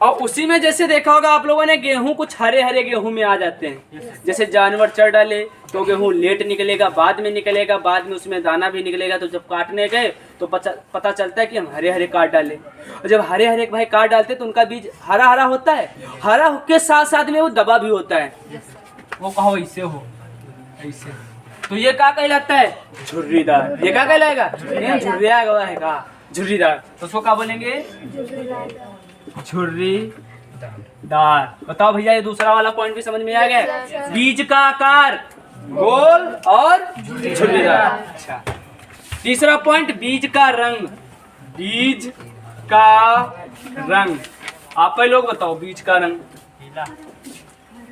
और उसी में जैसे देखा होगा आप लोगों ने गेहूं, कुछ हरे हरे गेहूं में आ जाते हैं, जैसे जानवर चढ़ डाले तो गेहूं लेट निकलेगा, बाद में निकलेगा, बाद में उसमें दाना भी निकलेगा। तो जब काटने गए तो पता चलता है कि हम हरे हरे काट डाले, और जब हरे हरे भाई काट डालते तो उनका बीज हरा हरा होता है, हरा के साथ साथ में वो दबा भी होता है, वो कहो ऐसे हो ऐसे, तो ये क्या कहलाता है? झुर्रीदार। ये क्या कहलाएगा? झुर्रिया गवा है का झुर्रीदार। तो उसको क्या बोलेंगे? झुर्रीदार। बताओ भैया ये दूसरा वाला पॉइंट भी समझ में आ गया? बीज का आकार गोल और झुर्रीदार। अच्छा, तीसरा पॉइंट बीज का रंग, बीज का रंग। आप लोग बताओ बीज का रंग,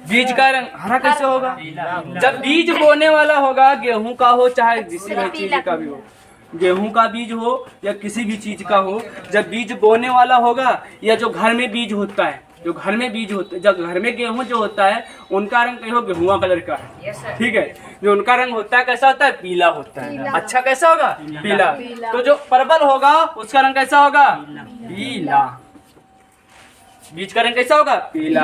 बीज का रंग हरा कैसे होगा? जब बीज बोने वाला होगा, गेहूं का हो चाहे किसी भी चीज का भी हो, गेहूं का बीज हो या किसी भी चीज का हो, जब बीज बोने वाला होगा या जो घर में बीज होता है, जो घर में बीज होता है, जब घर में गेहूं जो होता है उनका रंग कहो गेहुआ कलर का है, ठीक है। जो उनका रंग होता है कैसा होता है? पीला होता है। अच्छा कैसा होगा? पीला। तो जो परवल होगा उसका रंग कैसा होगा? पीला। बीज का रंग कैसा होगा? पीला।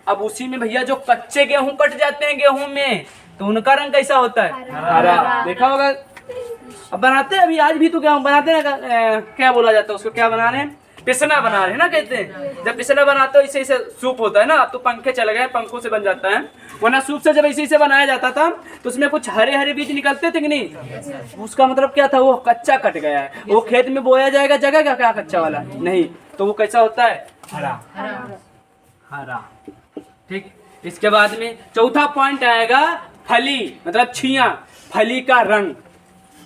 अब उसी में भैया जो कच्चे गेहूं कट जाते हैं गेहूं में तो उनका रंग कैसा होता है? हरा। देखा होगा अब बनाते हैं, अभी आज भी तो गेहूं बनाते हैं ना, क्या बोला जाता है उसको, क्या बना रहे हैं? पिसना बना रहे हैं ना, कहते हैं। जब पिसना बनाते हो इसे इसे सूप होता है ना, अब तो पंखे चल गए, पंखों से बन जाता है, वरना सूप से जब इसी से बनाया जाता था तो उसमें कुछ हरे हरे बीज निकलते थे कि नहीं? उसका मतलब क्या था? वो कच्चा कट गया है, वो खेत में बोया जाएगा, जगह क्या कच्चा वाला नहीं, तो वो कैसा होता है? हरा। हरा, ठीक। इसके बाद में चौथा पॉइंट आएगा फली, मतलब छिया, फली का रंग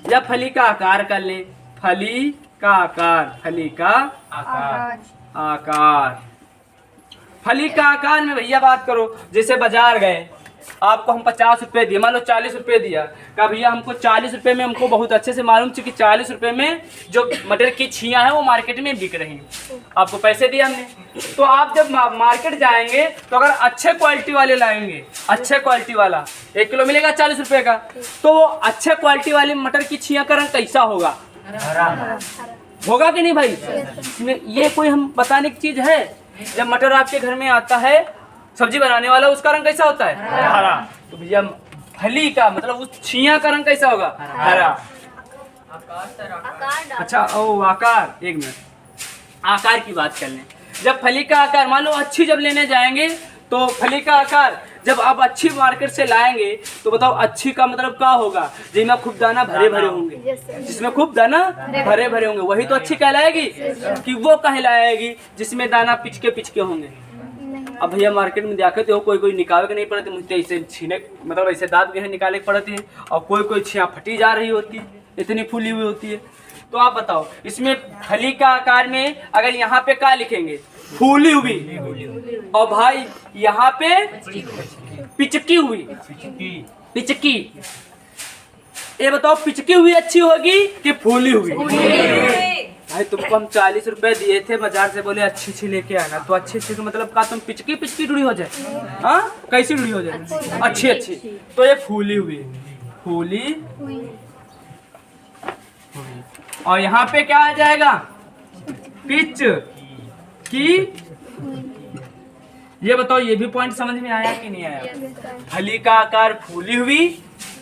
या फली का आकार कर ले, फली का आकार, फली का आकार। फली का आकार में भैया बात करो, जैसे बाजार गए, आपको हम 50 रुपये दिए, मान लो 40 रुपये दिया, कहा भैया हमको 40 रुपये में, हमको बहुत अच्छे से मालूम थी कि 40 रुपये में जो मटर की छियाँ हैं वो मार्केट में बिक रही हैं, आपको पैसे दिए हमने। तो आप जब मार्केट जाएंगे तो अगर अच्छे क्वालिटी वाले लाएंगे, अच्छे क्वालिटी वाला 1 किलो मिलेगा 40 रुपये का, तो वो अच्छे क्वालिटी वाली मटर की छियाँ का रंग कैसा होगा? होगा कि नहीं भाई? इसमें ये कोई हम बताने की चीज़ है? जब मटर आपके घर में आता है सब्जी बनाने वाला, उसका रंग कैसा होता है? हरा। तो भैया फली का मतलब उस छिया का रंग कैसा होगा? हरा। अच्छा ओ आकार, एक मिनट आकार की बात कर लें। जब फली का आकार मान लो अच्छी जब लेने जाएंगे, तो फली का आकार जब आप अच्छी मार्केट से लाएंगे तो बताओ अच्छी का मतलब क्या होगा? जिसमें खूब दाना भरे भरे होंगे, जिसमें खूब दाना भरे भरे होंगे, वही तो अच्छी कहलाएगी। कि वो कहलाएगी जिसमें दाना पिचके पिचके होंगे। अब भैया मार्केट में जाके तो कोई निकाले के नहीं पड़ते, मुझे ऐसे छीने मतलब ऐसे दाब के निकाले पड़ते हैं, और कोई छिया फटी जा रही होती है, इतनी फूली हुई होती है। तो आप बताओ इसमें फली का आकार में अगर यहाँ पे क्या लिखेंगे? फूली हुई, और भाई यहाँ पे पिचकी हुई, पिचकी। ये बताओ पिचकी हुई अच्छी होगी कि फूली हुई? भाई तुमको हम 40 रुपए दिए थे बाजार से, बोले अच्छी अच्छी लेके आना, तो अच्छी अच्छी का मतलब का तुम पिचकी पिचकी ढूंढी हो जाए? हाँ कैसी ढूंढी हो जाए? अच्छी अच्छी। तो ये फूली हुई, फूली हुई। और यहाँ पे क्या आ जाएगा? पिच की। ये बताओ ये भी पॉइंट समझ में आया कि नहीं आया? फली का आकार फूली हुई,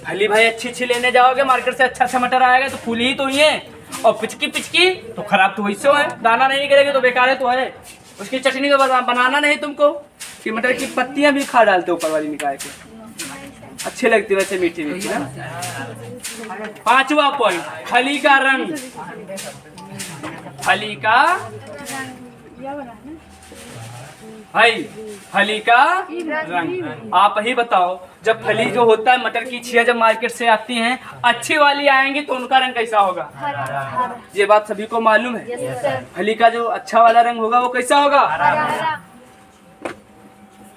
फली भाई अच्छी अच्छी लेने जाओगे मार्केट से, अच्छा अच्छा मटर आएगा तो फूली ही तो ही है। और पिचकी पिचकी तो खराब तो वैसे है, दाना नहीं निकलेगी तो बेकार है तो है। उसकी चटनी तो बनाना नहीं तुमको, कि मटर की पत्तियां भी खा डालते ऊपर वाली निकाल के, अच्छी लगती है वैसे मीठी मीठी ना। 5वां पॉइंट, फली का रंग। फली का भाई, फली का रंग आप ही बताओ। जब फली जो होता है मटर की छिया जब मार्केट से आती हैं, अच्छी वाली आएंगी तो उनका रंग कैसा होगा? ये बात सभी को मालूम है। फली का जो अच्छा वाला रंग होगा वो कैसा होगा?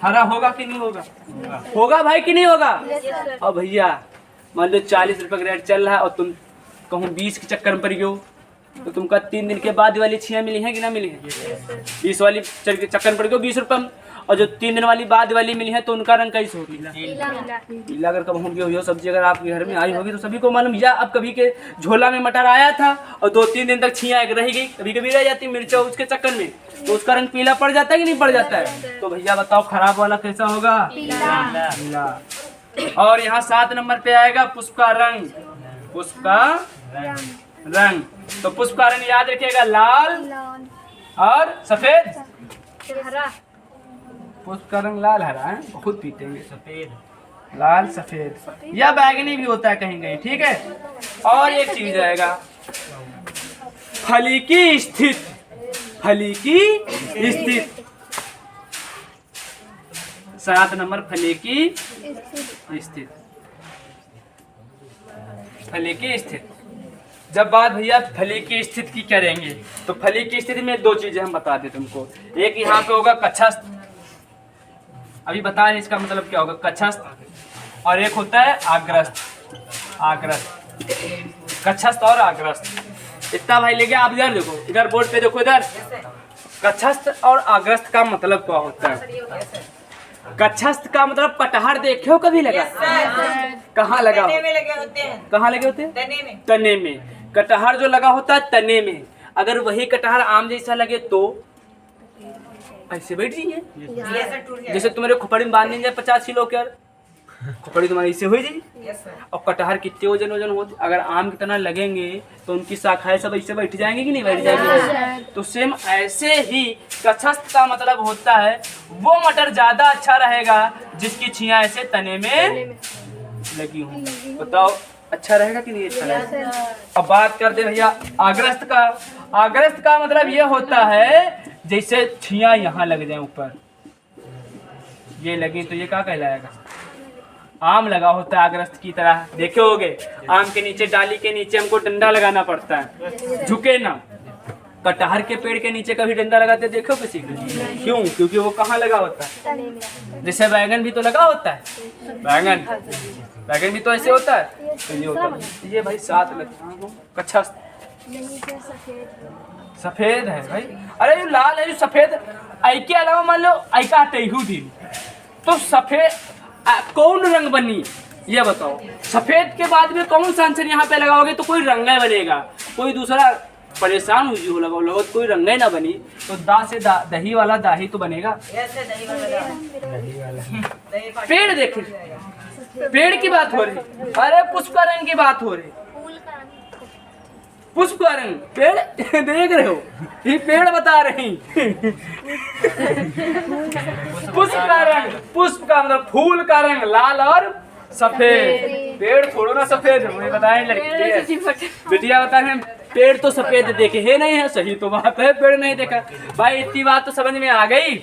हरा होगा कि नहीं होगा? होगा भाई कि नहीं होगा? और भैया मान लो 40 रुपए का रेट चल रहा है और तुम कहूँ 20 के चक्कर में पड़ गए, तो तुमका 3 दिन के बाद वाली छिया मिली है कि ना मिली है? 20 वाली चक्कर पड़ गई 20 रुपये में, और जो 3 दिन वाली बाद वाली मिली है तो उनका रंग कैसे हो? पीला। अगर कब होगी हुई सब्जी अगर आपके घर में आई होगी तो सभी को मालूम। या अब कभी के झोला में मटर आया था और 2-3 दिन तक छिया एक रह गई, कभी कभी रह जाती मिर्चा उसके चक्कर में, तो उसका रंग पीला पड़ जाता है कि नहीं पड़ जाता है? तो भैया बताओ खराब वाला कैसा होगा? पीला। और यहाँ 7 नंबर पे आएगा पुष्प का रंग। पुष्प का रंग, तो पुष्प का रंग याद रखिएगा, लाल और सफेद। पुष्प का रंग लाल हरा है, बहुत पीतेंगे। सफेद, लाल सफेद या बैगनी भी होता है कहीं कहीं, ठीक है। और एक चीज आएगा फली की स्थित। फली की स्थित 7 नंबर, फली की स्थित। फली की स्थिति। जब बात भैया फली की स्थिति की करेंगे तो फली की स्थिति में 2 चीजें हम बता दें तुमको। एक यहाँ पे होगा कच्छस्थ, अभी बता रहे इसका मतलब क्या होगा, कच्छस्थ। और एक होता है आग्रस्त। आग्रस्त, कच्छस्थ और आग्रस्त। इतना भाई लेके आप इधर देखो, इधर बोर्ड पे देखो, इधर कच्छस्थ और आग्रस्त का मतलब क्या होता है? कच्छस्थ का मतलब कटहर देखे हो कभी लगा? कहाँ लगा? कहाँ लगे होते हैं? तने में। कटहर जो लगा होता है तने में, अगर वही कटहर आम जैसा लगे तो ऐसे बैठ जाइए, जैसे तुम्हारे खोपड़ी में बांध जाए 50 किलो के, खोपड़ी तुम्हारी इससे हो जाएगी। और कटहर कितने वजन होते, अगर आम की तरह लगेंगे तो उनकी शाखाएं सब ऐसे बैठ जाएंगी कि नहीं बैठ जाएंगी? तो सेम ऐसे ही कच्छस्थ का मतलब होता है वो मटर ज्यादा अच्छा रहेगा जिसकी छियां ऐसे तने में लगी हों। बताओ अच्छा रहेगा कि नहीं अच्छा रहेगा? अब बात करते भैया आग्रस्त का। आग्रस्त का मतलब ये होता है जैसे छियां यहाँ लग जाए ऊपर, ये लगी तो ये क्या कहलाएगा? आम लगा होता है अग्रस्त की तरह, देखे होगे आम के नीचे डाली के नीचे हमको डंडा लगाना पड़ता है, झुके ना। कटहर के पेड़ के नीचे कभी डंडा लगाते देखो किसी को? क्यों? क्योंकि वो कहाँ लगा होता है? जैसे बैगन भी तो लगा होता है, बैगन भी तो ऐसे होता है, तो ये होता है। ये भाई साथ में कच्छा सफेद है भाई, अरे ये लाल है, जो सफेद आई के अलावा मान लो आई का टेहू थी तो सफेद कौन रंग बनी ये बताओ? सफेद के बाद में कौन सा आंसर यहाँ पे लगाओगे तो कोई रंग बनेगा, कोई दूसरा परेशान हुई हो लगाओ कोई रंग ना बनी तो दा से दही वाला दाही तो बनेगा। पेड़ देखे, पेड़ की बात हो रही, अरे पुष्प का रंग की बात हो रही, पुष्प का रंग पेड़ देख रहे हो, ये पेड़ बता रही। पुष्प का रंग, पुष्प का मतलब फूल का रंग लाल और सफेद, पेड़ थोड़ा ना सफेद है, मुझे बताएं लड़की बेटिया बता रहे पेड़ तो सफेद देखे है नहीं है, सही तो बात है, पेड़ नहीं देखा भाई। इतनी बात तो समझ में आ गई,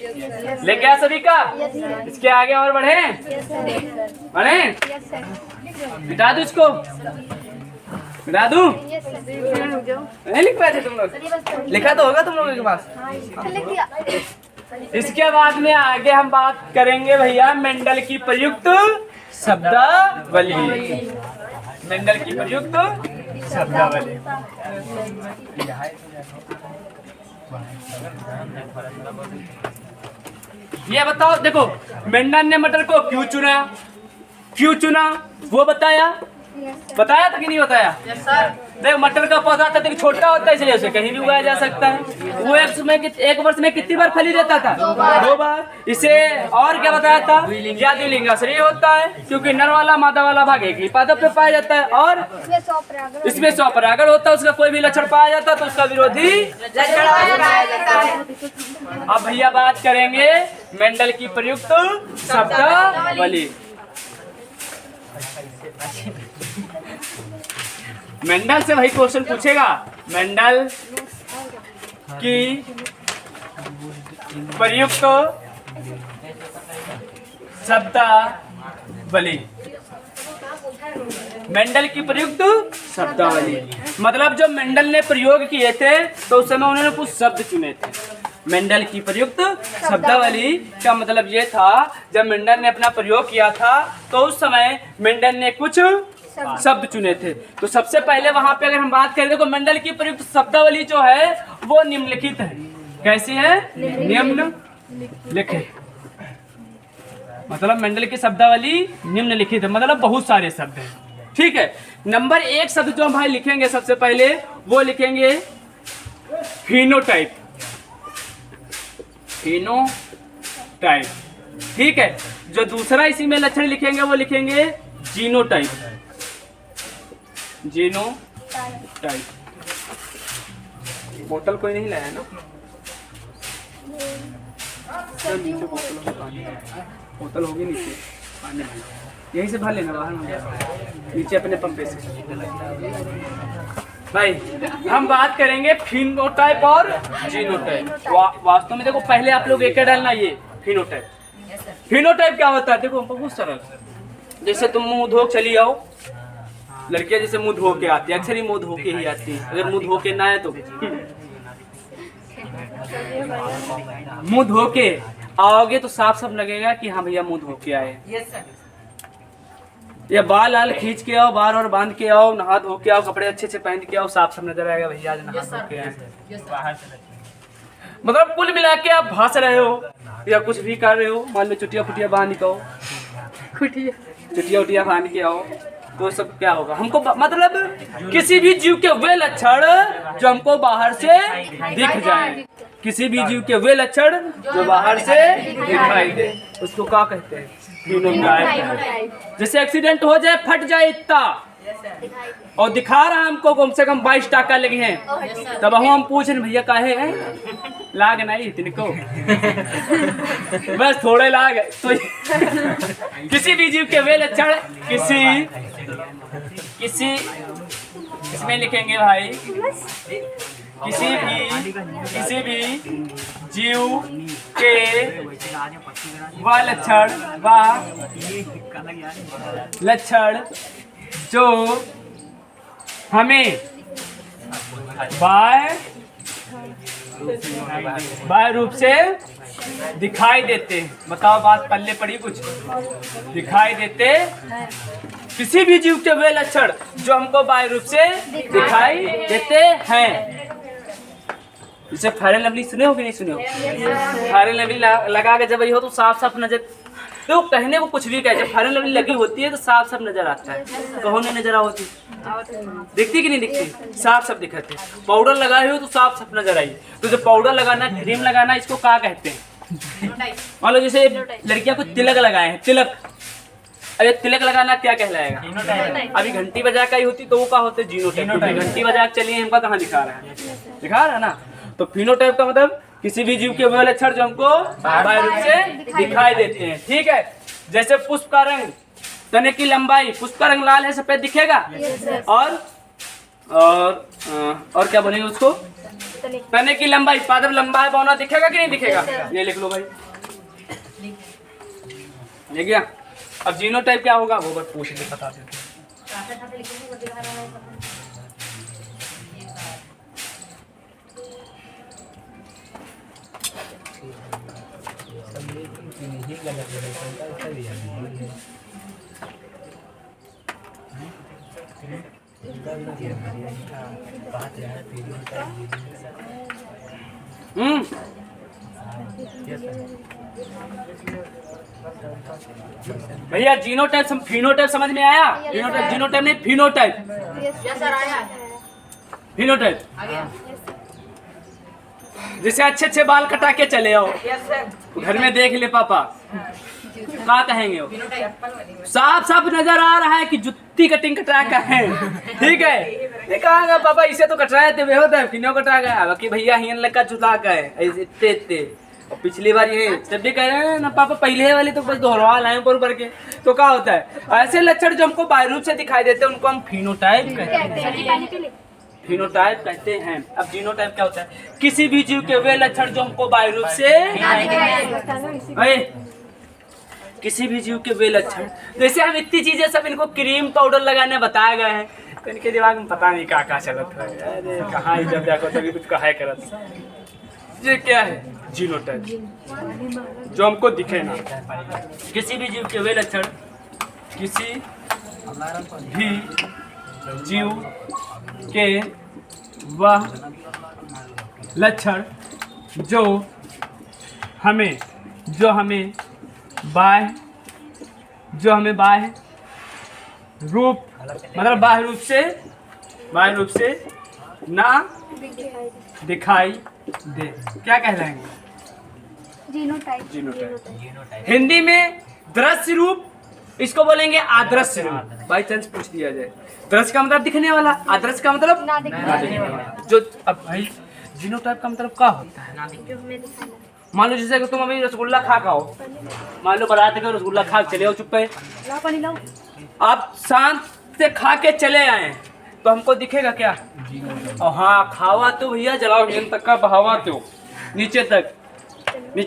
ले क्या सभी का? इसके आगे और बढ़े बढ़े, मिटा दू इसको, मिटा दू? नहीं लिख पाए थे तुम लोग? लिखा तो होगा तुम लोगों के पास। इसके बाद में आगे हम बात करेंगे भैया मेंडल की प्रयुक्त शब्दावली, मेंडल की प्रयुक्त शब्दावली। ये बताओ, देखो मेंडल ने मटर को क्यों चुना, क्यों चुना वो बताया, बताया था कि नहीं बताया? देखो मटर का पौधा था, देखो छोटा होता है इसलिए उसे कहीं भी उगाया जा सकता है। वो एक वर्ष में कितनी बार फली देता था? 2 बार। इसे और क्या बताया था? या द्विलिंगाश्रय होता है क्योंकि नर वाला मादा वाला भाग एक ही पादप पे पाया जाता है, और इसमें स्वपरागण होता है, उसका कोई भी लक्षण पाया जाता है तो उसका विरोधी लक्षण पाया जाता है। अब भैया बात करेंगे मेंडल की प्रयुक्त शब्दावली। मेंडल से वही क्वेश्चन पूछेगा, मेंडल की प्रयुक्त शब्दावली, मेंडल की प्रयुक्त शब्दावली मतलब जब मेंडल ने प्रयोग किए थे तो उस समय उन्होंने कुछ शब्द चुने थे। मेंडल की प्रयुक्त शब्दावली का मतलब ये था, जब मेंडल ने अपना प्रयोग किया था तो उस समय मेंडल ने कुछ शब्द चुने थे। तो सबसे पहले वहां पे अगर हम बात करें, देखो मेंडल की प्रयुक्त शब्दावली जो है वो निम्नलिखित है। कैसी है? निम्नलिखित। मतलब मेंडल की शब्दावली निम्नलिखित है, मतलब बहुत सारे शब्द हैं। ठीक है, नंबर 1 शब्द जो हम भाई लिखेंगे सबसे पहले वो लिखेंगे फिनोटाइप, फिनोटाइप। ठीक है, जो दूसरा इसी में लक्षण लिखेंगे वो लिखेंगे जीनोटाइप, जीनोटाइप। बोतल कोई नहीं लाया ना? नीचे बोतल होगी नीचे पानी, यहीं से भर लेना, बाहर में नीचे अपने पंपे से। भाई हम बात करेंगे फिनोटाइप और जीनोटाइप। वास्तव में देखो पहले आप लोग एक डालना, ये फिनोटाइप। फिनोटाइप क्या होता है? देखो बहुत सरल, जैसे तुम मुंह धो चली आओ, लड़कियां जैसे मुंह धो के आती है, अक्सर ही मुंह धो के ही आती है, अगर मुंह धो के ना है तो मुंह धो के आओगे तो साफ साफ लगेगा कि हाँ भैया मुंह धो के आए। या बाल आल खींच के आओ, बार और बांध के आओ, नहा धो के आओ, कपड़े अच्छे से पहन के आओ, साफ साफ नजर आएगा भैया आज नहा धो के आए। मतलब कुल मिला के आप भास रहे हो या कुछ भी कर रहे हो, मान लो चुटिया फुटिया बांध के आओ, चुटिया उटिया बांध के आओ, तो सब क्या होगा? हमको मतलब किसी भी जीव के वे लक्षण जो हमको बाहर से दिख जाए, किसी भी जीव के वे लक्षण जो बाहर से दिखाई दे, उसको क्या कहते हैं? फिनोटाइप। जैसे एक्सीडेंट हो जाए, फट जाए इतना और दिखा रहा हमको कम से कम 22 टाका लगे हैं, तब हम पूछ रहे भैया काहे हैं? लाग नहीं तिनको बस थोड़े लाग। तो किसी भी जीव के वे लक्षण किसी इसमें लिखेंगे भाई, किसी भी जीव के वह लक्षण जो हमें बाह्य रूप से दिखाई देते हैं। बताओ बात पल्ले पड़ी कुछ? दिखाई देते किसी भी जीव के वे लक्षण जो हमको बाह्य रूप से दिखाई देते हैं। जैसे फेयर एंड लवली सुने हो कि नहीं सुने हो? फेयर एंड लवली लगा के जब ये हो तो साफ साफ नजर, तो कहने को कुछ भी कहे, जब फेयर एंड लवली लगी होती है तो साफ साफ नजर आता है। कहो नहीं नजर होती, दिखती कि नहीं दिखती? साफ साफ दिखते। पाउडर लगाए हो तो साफ साफ नजर आई। तो जो पाउडर लगाना, क्रीम लगाना, इसको क्या कहते हैं? मान लो जैसे लड़कियां को तिलक लगाए हैं, तिलक, अरे तिलक लगाना क्या कहलाएगा? अभी घंटी बजा का ही होती तो वो क्या होते? जीनोटाइप। घंटी बजा के चलिए, हमका कहाँ दिखा रहा है? दिखा रहा है ना। तो फिनोटाइप का मतलब किसी भी जीव के वे लक्षण जो हमको बाह्य रूप से दिखाई देते हैं। ठीक है, जैसे पुष्प का रंग, तने की लंबाई, पुष्प का रंग लाल है, सफेद दिखेगा। और क्या बोलेंगे उसको? तने की लंबाई, पादप लंबा है, बौना दिखेगा कि नहीं दिखेगा? ये लिख लो भाई, ले गया। अब जीनोटाइप क्या होगा वो बस पूछ ले, बता देते। भैया जीनोटाइप फिनोटाइप समझ में आया? जीनोटाइप नहीं, फिनोटाइप। फिनोटाइप जैसे अच्छे अच्छे बाल कटा के चले आओ, घर में देख ले पापा, क्या कहेंगे वो? साफ साफ नजर आ रहा है कि जुत्ती कटिंग कटा का है। ठीक है, ये कहांगा पापा, इसे तो कटराए थे, वे होता है किन्हों कटा गया, बाकी भैया हियन लगा जुता का है ऐसे इतने इतने। और पिछली बार ये जब भी कह रहे हैं ना पापा, पहले वाले तो बस दोहरा लाए ऊपर ऊपर के, तो क्या होता है? ऐसे लक्षण जो हमको बाह्य रूप से दिखाई देते हैं उनको हम फिनोटाइप कहते हैं। फिनोटाइप कहते हैं। अब जीनोटाइप क्या होता है? किसी भी जीव के वे लक्षण जो हमको बाह्य रूप से, किसी भी जीव के वे लक्षण, जैसे हम इतनी चीजें सब इनको क्रीम पाउडर लगाने बताए गए हैं, तो इनके दिमाग में पता नहीं क्या चलत है। अरे कहाँ जब देखो तभी कुछ कहा करत। ये क्या है? जीनोटाइप, जो हमको दिखे ना। किसी भी जीव के वे लक्षण, किसी भी जीव के वह लक्षण जो हमें बाह्य रूप, मतलब बाह्य रूप से ना दिखाई दे, क्या कहलाएंगे? जीनोटाइप। हिंदी में दृश्य रूप, इसको बोलेंगे आदर्श रूप। बाई चांस पूछ दिया जाए, दृश्य का मतलब दिखने वाला, आदर्श का मतलब ना दिखने वाला। जो अब भाई जीनोटाइप का मतलब क्या होता है? मान लो जैसे कि तुम अभी रसगुल्ला खा खाओ, मान लो बारात के रसगुल्ला खा चले आओ, चुप पे आप शांत से खा के चले आए, तो हमको दिखेगा क्या? और हाँ, खावा तो भैया जलाओ तक का बहावा तो नीचे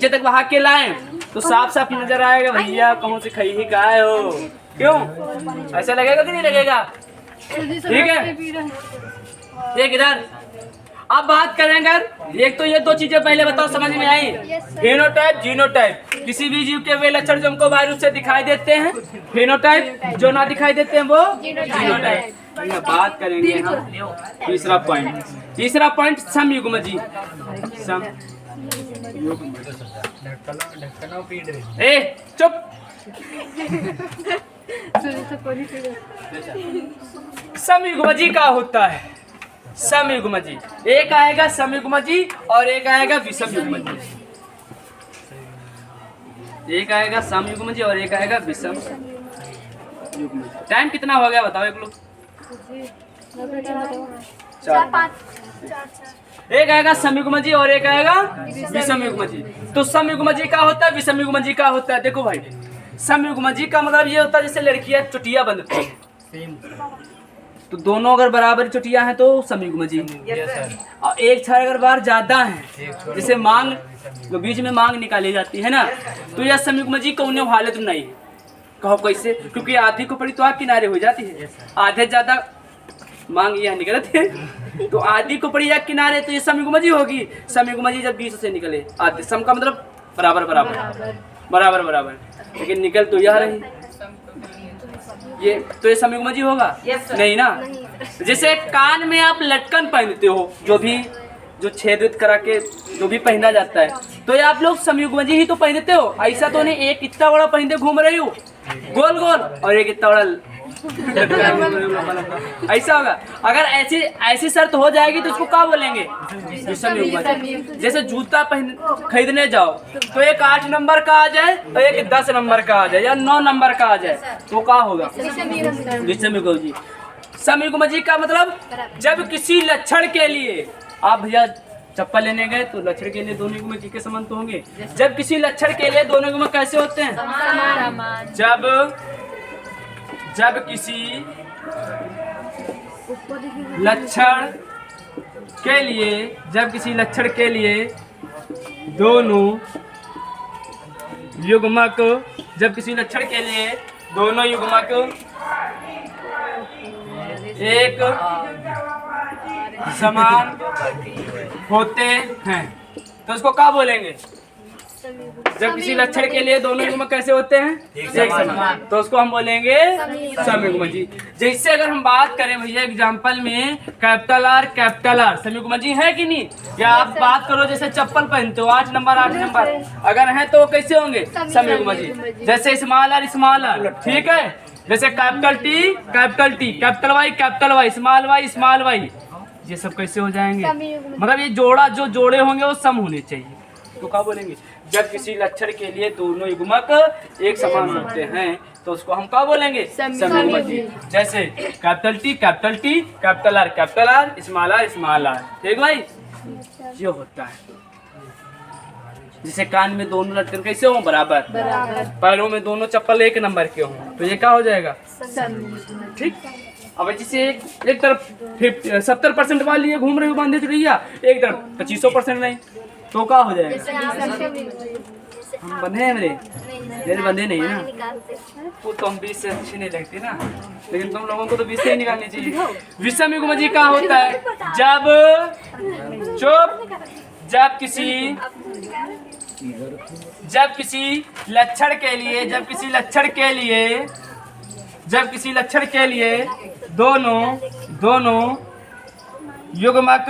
तक बहा के लाए तो साफ साफ नजर आएगा भैया कौन से खाई ही का हो। क्यों ऐसा लगेगा कि नहीं लगेगा? ठीक है, देख इधर अब बात करेंगे। एक तो ये दो चीजें पहले बताओ, समझ में आई? Phenotype, genotype. किसी भी जीव के वे लक्षण जो हमको बाह्य रूप से दिखाई देते हैं, फिनोटाइप। जो ना दिखाई देते हैं वो जीनोटाइप। बात करेंगे हम तीसरा पॉइंट समयुग्मजी। ए चुप। समयुग्मजी का होता है समयुग्मजी। एक आएगा समयुग्मजी और एक आएगा विषमयुग्मजी। एक आएगा समयुग्मजी और एक आएगा विषम युग्मजी। टाइम कितना हो गया बताओ एक लोग? 4-5। एक आएगा समयुग्मजी और एक आएगा विषमयुग्मजी। तो समयुग्मजी का होता है, विषमयुग्मजी का होता है। देखो भाई, समयुग्मजी का मतलब ये होता है जैसे लड़कियां चुटिया बंधती हैं, तो दोनों अगर बराबर चुटिया हैं तो समयुग्मजी। और एक क्षण अगर बार ज्यादा है, जैसे मांग तो बीच में मांग निकाली जाती है ना। तो यह समयुग्म जी कौन हालत में नहीं है, कहो कैसे? क्योंकि आधी खोपड़ी तो आप किनारे हो जाती है, आधे ज्यादा मांग यह निकलती है, तो आधी खोपड़ी या किनारे, तो ये समयुग्म जी होगी। समयुग्म जी जब बीच से निकले, आधे सम का मतलब बराबर बराबर बराबर बराबर, लेकिन निकल तो यह रही, ये तो ये समयुग्म जी होगा नहीं ना। जैसे कान में आप लटकन पहनते हो, जो छेदित करा के जो भी पहना जाता है, तो ये आप लोग समयुग्म जी ही तो पहनते हो। ऐसा तो नहीं एक इतना बड़ा पहनते घूम रही हो गोल गोल और एक इतना बड़ा ऐसा होगा। अगर ऐसी शर्त हो जाएगी तो उसको क्या बोलेंगे? जैसे जूता खरीदने जाओ तो एक 8 नंबर का आ जाए और एक 10 नंबर का आ जाए या 9 नंबर का आ जाए, तो क्या होगा? समयुग्म जी। समयुग्म जी का मतलब जब किसी लक्षण के लिए आप भैया चप्पल लेने गए तो लक्षण के लिए दोनों युग्म जी के समान तो होंगे। जब किसी लक्षण के लिए दोनों युग्म कैसे होते हैं? जब किसी लक्षण के लिए दोनों युग्मक एक समान होते हैं, तो उसको क्या बोलेंगे? जब किसी लक्षण के लिए दोनों युग्म कैसे होते हैं? एक समान, तो उसको हम बोलेंगे समयुग्म जी। जैसे अगर हम बात करें भैया एग्जाम्पल में कैपिटल आर समयुग्म जी है कि नहीं? या आप बात करो जैसे चप्पल पहनते हो 8 नंबर अगर है तो कैसे होंगे? समयुग्म जी। जैसे स्मॉल आर, ठीक है। जैसे capital T, capital Y, small y, ये सब कैसे हो जाएंगे? मतलब ये जो जोड़े होंगे वो सम होने चाहिए, तो क्या बोलेंगे? जब किसी लक्षण के लिए दोनों युग्मक एक समान होते हैं तो उसको हम क्या बोलेंगे? समयुग्म जी। जैसे capital T, capital R, small r, ठीक भाई, ये होता है। जैसे कान में दोनों लटकन कैसे हो? बराबर। पैरों में दोनों चप्पल 1 नंबर के हों, तो ये क्या हो जाएगा? ठीक। अब जैसे एक तरफ 70% वाली घूम रही हो बांधे भैया, एक तरफ 25% नहीं, तो क्या हो जाएगा? हम बंधे हैं मेरे बंधे नहीं है ना, वो तो हम 20 से अच्छी नहीं लगती ना, लेकिन तुम लोगों को तो 20 से ही निकालनी चाहिए। विषमयुग्म जी का होता है जब किसी लक्षण के लिए दोनों युग्मक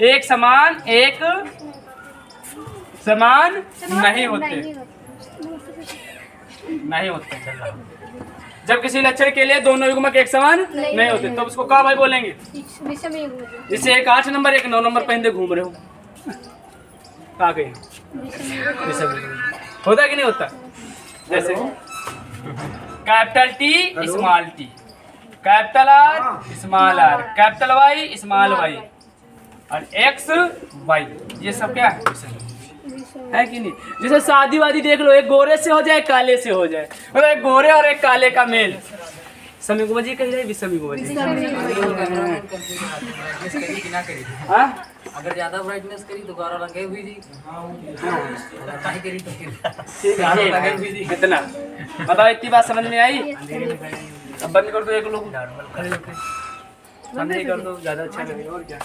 एक समान नहीं होते। जब किसी लक्षण के लिए दोनों युग्मक एक समान नहीं होते तो उसको क्या भाई बोलेंगे? जैसे एक 8 नंबर एक 9 नंबर पहनते घूम रहे हो, क्या कहें? होता कि नहीं होता? जैसे capital T, small t, capital R, capital Y, small y और एक्स वाई, ये सब क्या है कि नहीं? जैसे शादी वादी देख लो, एक गोरे से हो जाए एक काले से हो जाए, मतलब एक गोरे और एक काले का मेल, समयुग्म जी कही जाए विषमयुग्म जी। अगर ज्यादा ब्राइटनेस करी तो गाढ़ा लगे हुई जी, करी तो फिर कितना बताओ? इतनी बात समझ में आई? अब बंद कर दो, एक लोग खड़े होकर बंद नहीं कर दो, ज्यादा अच्छा लगेगा। और क्या?